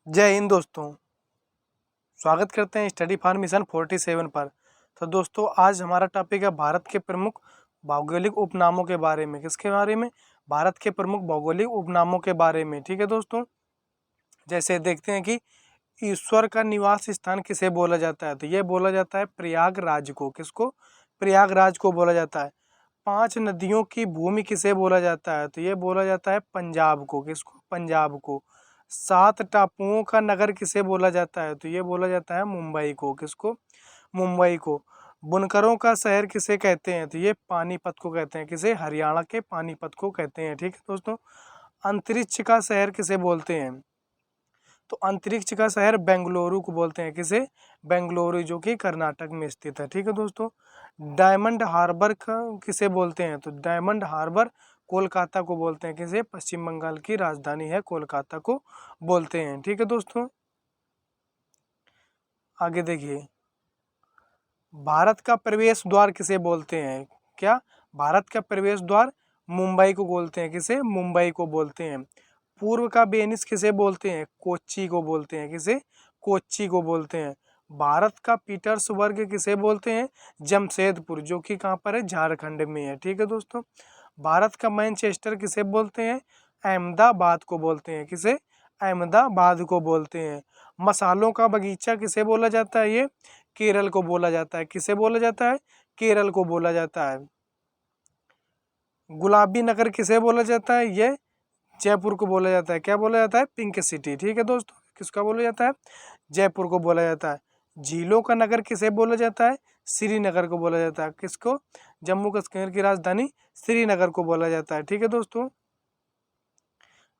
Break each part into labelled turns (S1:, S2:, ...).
S1: जय हिंद दोस्तों। स्वागत करते हैं स्टडी फॉर मिशन 47 पर। तो दोस्तों आज हमारा टॉपिक है भारत के प्रमुख भौगोलिक उपनामों के बारे में। किसके बारे में? भारत के प्रमुख भौगोलिक उपनामों के बारे में। ठीक है दोस्तों, जैसे देखते हैं कि ईश्वर का निवास स्थान किसे बोला जाता है, तो ये बोला जाता है प्रयागराज को। किसको? प्रयागराज को बोला जाता है। 5 नदियों की भूमि किसे बोला जाता है, तो ये बोला जाता है पंजाब को। किसको? पंजाब को। 7 टापुओं का नगर किसे बोला जाता है, तो ये बोला जाता है मुंबई को। किसको? मुंबई को। बुनकरों का शहर किसे कहते हैं, तो ये पानीपत को कहते हैं। किसे? हरियाणा के पानीपत को कहते हैं। ठीक है दोस्तों। अंतरिक्ष का शहर किसे बोलते हैं, तो अंतरिक्ष का शहर बेंगलुरु को बोलते हैं। किसे? बेंगलुरु, जो कि कर्नाटक में स्थित है। ठीक है दोस्तों। डायमंड हार्बर का किसे बोलते हैं, तो डायमंड हार्बर कोलकाता को बोलते हैं। किसे? पश्चिम बंगाल की राजधानी है कोलकाता को बोलते हैं। ठीक है दोस्तों, आगे देखिए। भारत का प्रवेश द्वार किसे बोलते हैं? क्या? भारत का प्रवेश द्वार मुंबई को बोलते हैं। किसे? मुंबई को बोलते हैं। पूर्व का वेनिस किसे बोलते हैं? कोच्चि को बोलते हैं। किसे? कोच्चि को बोलते हैं। भारत का पीटर्सबर्ग किसे बोलते हैं? जमशेदपुर, जो कि कहाँ पर है? झारखंड में है। ठीक है दोस्तों। भारत का मैनचेस्टर किसे बोलते हैं? अहमदाबाद को बोलते हैं। किसे? अहमदाबाद को बोलते हैं। मसालों का बगीचा किसे बोला जाता है? ये केरल को बोला जाता है। किसे बोला जाता है? केरल को बोला जाता है। गुलाबी नगर किसे बोला जाता है? ये जयपुर को बोला जाता है। क्या बोला जाता है? Pink city. ठीक है दोस्तों, किसका बोला जाता है? जयपुर को बोला जाता है। झीलों का नगर किसे बोला जाता है? श्रीनगर को बोला जाता है। किसको? जम्मू कश्मीर की राजधानी श्रीनगर को बोला जाता है। ठीक है दोस्तों,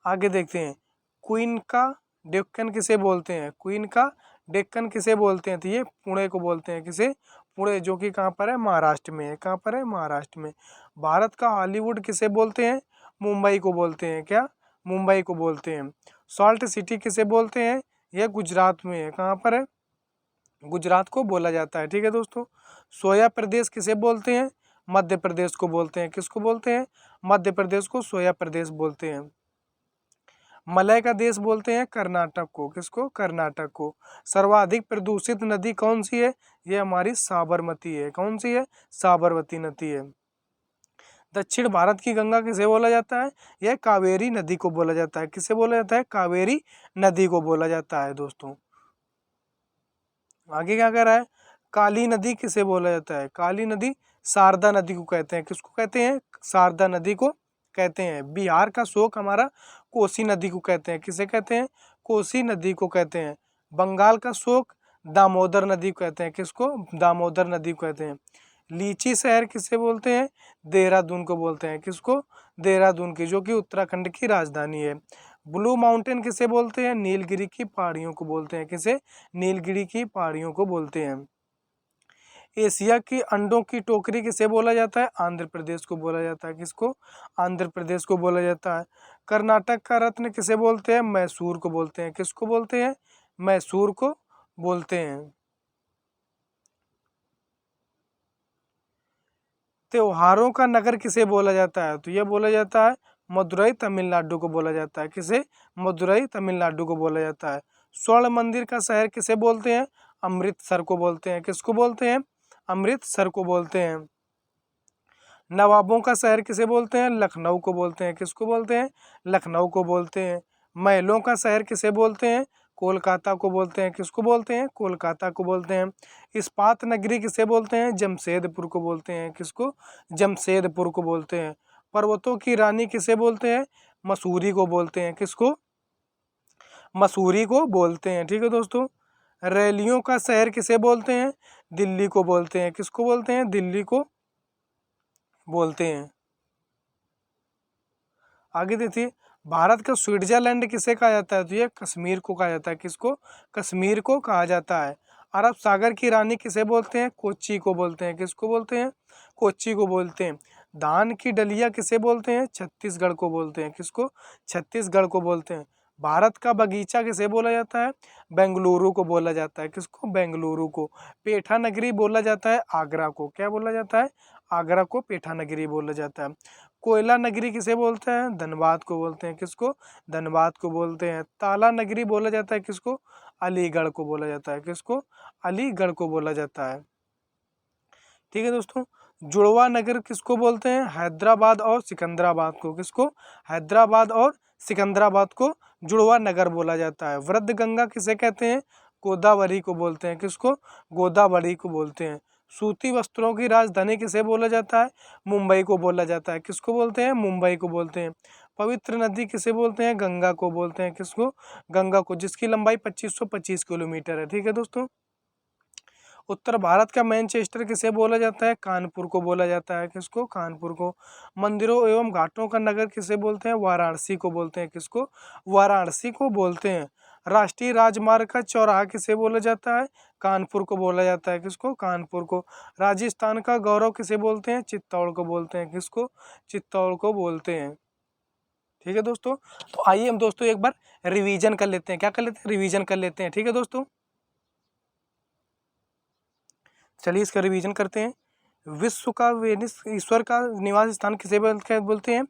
S1: आगे देखते हैं। क्वीन का डेक्कन किसे बोलते हैं? क्वीन का डेक्कन किसे बोलते हैं, तो ये पुणे को बोलते हैं। किसे? पुणे, जो कि कहाँ पर है? महाराष्ट्र में है। कहाँ पर है? महाराष्ट्र में। भारत का हॉलीवुड किसे बोलते हैं? मुंबई को बोलते हैं। क्या? मुंबई को बोलते हैं। सॉल्ट सिटी किसे बोलते हैं? यह गुजरात में है। कहाँ पर है? गुजरात को बोला जाता है। ठीक है दोस्तों। सोया प्रदेश किसे बोलते हैं? मध्य प्रदेश को बोलते हैं। किसको बोलते हैं? मध्य प्रदेश को सोया प्रदेश बोलते हैं। मलय का देश बोलते हैं कर्नाटक को। किसको? कर्नाटक को। सर्वाधिक प्रदूषित नदी कौन सी है? ये हमारी साबरमती है। कौन सी है? साबरमती नदी है। दक्षिण भारत की गंगा किसे बोला जाता है? यह कावेरी नदी को बोला जाता है। किसे बोला जाता है? कावेरी नदी को बोला जाता है दोस्तों। आगे क्या कह रहा है? काली नदी किसे बोला जाता है? काली नदी शारदा नदी को कहते हैं। किसको कहते हैं? शारदा नदी को कहते हैं। बिहार का शोक हमारा कोसी नदी को कहते हैं। किसे कहते हैं? कोसी नदी को कहते हैं। बंगाल का शोक दामोदर नदी को कहते हैं। किसको? दामोदर नदी को कहते हैं। लीची शहर किसे बोलते हैं? देहरादून को बोलते हैं। किसको? देहरादून की, जो कि उत्तराखंड की राजधानी है। ब्लू माउंटेन किसे बोलते हैं? नीलगिरी की पहाड़ियों को बोलते हैं। किसे? नीलगिरी की पहाड़ियों को बोलते हैं। एशिया की अंडों की टोकरी किसे बोला जाता है? आंध्र प्रदेश को बोला जाता है। किसको? आंध्र प्रदेश को बोला जाता है। कर्नाटक का रत्न किसे बोलते हैं? मैसूर को बोलते हैं। किसको बोलते हैं? मैसूर को बोलते हैं। त्योहारों का नगर किसे बोला जाता है? तो यह बोला जाता है मदुरई, तमिलनाडु को बोला जाता है। किसे? मदुरई, तमिलनाडु को बोला जाता है। स्वर्ण मंदिर का शहर किसे बोलते हैं? अमृतसर को बोलते हैं। किसको बोलते हैं? अमृतसर को बोलते हैं। नवाबों का शहर किसे बोलते हैं? लखनऊ को बोलते हैं। किसको बोलते हैं? लखनऊ को बोलते हैं। महलों का शहर किसे बोलते हैं? कोलकाता को बोलते हैं। किसको बोलते हैं? कोलकाता को बोलते हैं। इस्पात नगरी किसे बोलते हैं? जमशेदपुर को बोलते हैं। किसको? जमशेदपुर को बोलते हैं। पर्वतों की रानी किसे बोलते हैं? मसूरी को बोलते हैं। किसको? मसूरी को बोलते हैं। ठीक है दोस्तों। रैलियों का शहर किसे बोलते हैं? दिल्ली को बोलते हैं। किसको बोलते हैं? दिल्ली को बोलते हैं। आगे देखिए। भारत का स्विट्जरलैंड किसे कहा जाता है? तो ये कश्मीर को कहा जाता है। किसको? कश्मीर को कहा जाता है। अरब सागर की रानी किसे बोलते हैं? कोच्चि को बोलते हैं। किसको बोलते हैं? कोच्चि को बोलते हैं। धान की डलिया किसे बोलते हैं? छत्तीसगढ़ को बोलते हैं। किसको? छत्तीसगढ़ को बोलते हैं। भारत का बगीचा किसे बोला जाता है? बेंगलुरु को बोला जाता है। किसको? बेंगलुरु को। पेठा नगरी बोला जाता है आगरा को। क्या बोला जाता है? आगरा को पेठा नगरी बोला जाता है। कोयला नगरी किसे बोलते हैं? धनबाद को बोलते हैं। किसको? धनबाद को बोलते हैं। ताला नगरी बोला जाता है किसको? अलीगढ़ को बोला जाता है। किसको? अलीगढ़ को बोला जाता है। ठीक है दोस्तों। जुड़वा नगर किसको बोलते हैं? हैदराबाद और सिकंदराबाद को। किसको? हैदराबाद और सिकंदराबाद को जुड़वा नगर बोला जाता है। वृद्ध गंगा किसे कहते हैं? गोदावरी को बोलते हैं। किसको? गोदावरी को बोलते हैं। सूती वस्त्रों की राजधानी किसे बोला जाता है? मुंबई को बोला जाता है। किसको बोलते हैं? मुंबई को बोलते हैं। पवित्र नदी किसे बोलते हैं? गंगा को बोलते हैं। किसको? गंगा को, जिसकी लंबाई 2525 किलोमीटर है। ठीक है दोस्तों। उत्तर भारत का मैनचेस्टर किसे बोला जाता है? कानपुर को बोला जाता है। किसको? कानपुर को। मंदिरों एवं घाटों का नगर किसे बोलते हैं? वाराणसी को बोलते हैं। किसको? वाराणसी को बोलते हैं। राष्ट्रीय राजमार्ग का चौराहा किसे बोला जाता है? कानपुर को बोला जाता है। किसको? कानपुर को। राजस्थान का गौरव किसे बोलते हैं? चित्तौड़ को बोलते हैं। किसको? चित्तौड़ को बोलते हैं। ठीक है दोस्तों। तो आइए हम दोस्तों एक बार रिवीजन कर लेते हैं। क्या कर लेते हैं? रिवीजन कर लेते हैं। ठीक है दोस्तों। चलिए इसका रिवीजन करते हैं। विश्व का वेनिस, ईश्वर का निवास स्थान किसे बोलते हैं?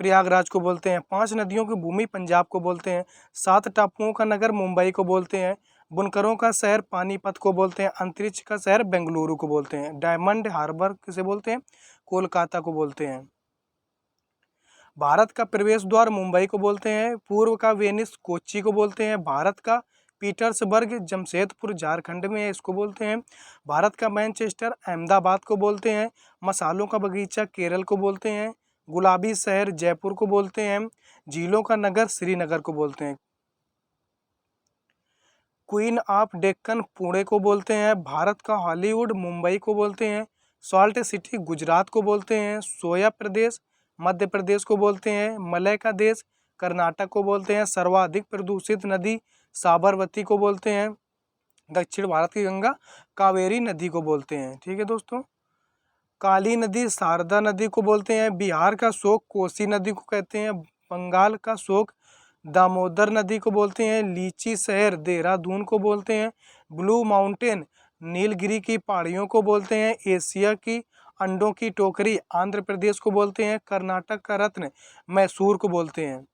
S1: प्रयागराज को बोलते हैं। 5 नदियों की भूमि पंजाब को बोलते हैं। 7 टापुओं का नगर मुंबई को बोलते हैं। बुनकरों का शहर पानीपत को बोलते हैं। अंतरिक्ष का शहर बेंगलुरु को बोलते हैं। डायमंड हार्बर किसे बोलते हैं? कोलकाता को बोलते हैं। भारत का प्रवेश द्वार मुंबई को बोलते हैं। पूर्व का वेनिस कोच्चि को बोलते हैं। भारत का पीटर्सबर्ग जमशेदपुर झारखंड में है, इसको बोलते हैं। भारत का मैनचेस्टर अहमदाबाद को बोलते हैं। मसालों का बगीचा केरल को बोलते हैं। गुलाबी शहर जयपुर को बोलते हैं। झीलों का नगर श्रीनगर को बोलते हैं। क्वीन ऑफ डेक्कन पुणे को बोलते हैं। भारत का हॉलीवुड मुंबई को बोलते हैं। सॉल्ट सिटी गुजरात को बोलते हैं। सोया प्रदेश मध्य प्रदेश को बोलते हैं। मलय का देश कर्नाटक को बोलते हैं। सर्वाधिक प्रदूषित नदी साबरमती को बोलते हैं। दक्षिण भारत की गंगा कावेरी नदी को बोलते हैं। ठीक है दोस्तों। काली नदी शारदा नदी को बोलते हैं। बिहार का शोक कोसी नदी को कहते हैं। बंगाल का शोक दामोदर नदी को बोलते हैं। लीची शहर देहरादून को बोलते हैं। ब्लू माउंटेन नीलगिरी की पहाड़ियों को बोलते हैं। एशिया की अंडों की टोकरी आंध्र प्रदेश को बोलते हैं। कर्नाटक का रत्न मैसूर को बोलते हैं।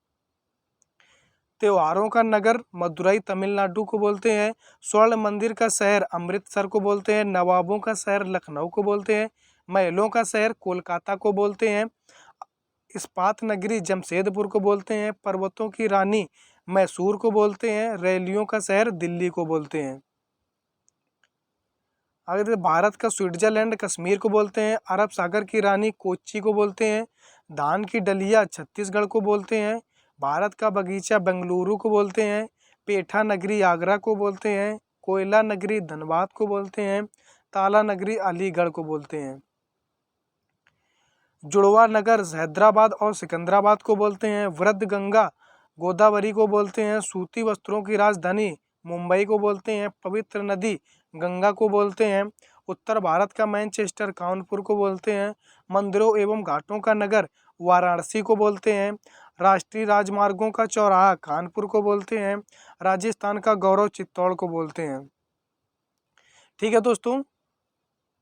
S1: त्योहारों का नगर मदुरई तमिलनाडु को बोलते हैं। स्वर्ण मंदिर का शहर अमृतसर को बोलते हैं। नवाबों का शहर लखनऊ को बोलते हैं। महलों का शहर कोलकाता को बोलते हैं। इस्पात नगरी जमशेदपुर को बोलते हैं। पर्वतों की रानी मैसूर को बोलते हैं। रैलियों का शहर दिल्ली को बोलते हैं। अगर भारत का स्विट्जरलैंड कश्मीर को बोलते हैं। अरब सागर की रानी कोच्चि को बोलते हैं। धान की डलिया छत्तीसगढ़ को बोलते हैं। भारत का बगीचा बेंगलुरु को बोलते हैं। पेठा नगरी आगरा को बोलते हैं। कोयला नगरी धनबाद को बोलते हैं। ताला नगरी अलीगढ़ को बोलते हैं। जुड़वा नगर हैदराबाद और सिकंदराबाद को बोलते हैं। वृद्ध गंगा गोदावरी को बोलते हैं। सूती वस्त्रों की राजधानी मुंबई को बोलते हैं। पवित्र नदी गंगा को बोलते हैं। उत्तर भारत का मैनचेस्टर कानपुर को बोलते हैं। मंदिरों एवं घाटों का नगर वाराणसी को बोलते हैं। राष्ट्रीय राजमार्गों का चौराहा कानपुर को बोलते हैं। राजस्थान का गौरव चित्तौड़ को बोलते हैं। ठीक है दोस्तों।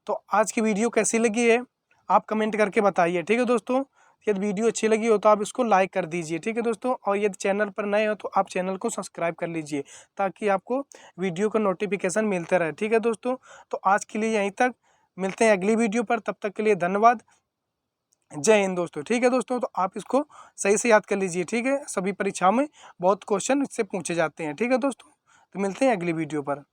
S1: तो आज की वीडियो कैसी लगी है आप कमेंट करके बताइए। ठीक है दोस्तों। यदि वीडियो अच्छी लगी हो तो आप इसको लाइक कर दीजिए। ठीक है दोस्तों। और यदि चैनल पर नए हो तो आप चैनल को सब्सक्राइब कर लीजिए ताकि आपको वीडियो का नोटिफिकेशन मिलते रहे। ठीक है दोस्तों। तो आज के लिए यहीं तक, मिलते हैं अगली वीडियो पर। तब तक के लिए धन्यवाद। जय हिंद दोस्तों। ठीक है दोस्तों। तो आप इसको सही से याद कर लीजिए। ठीक है। सभी परीक्षाओं में बहुत क्वेश्चन इससे पूछे जाते हैं। ठीक है दोस्तों। तो मिलते हैं अगली वीडियो पर।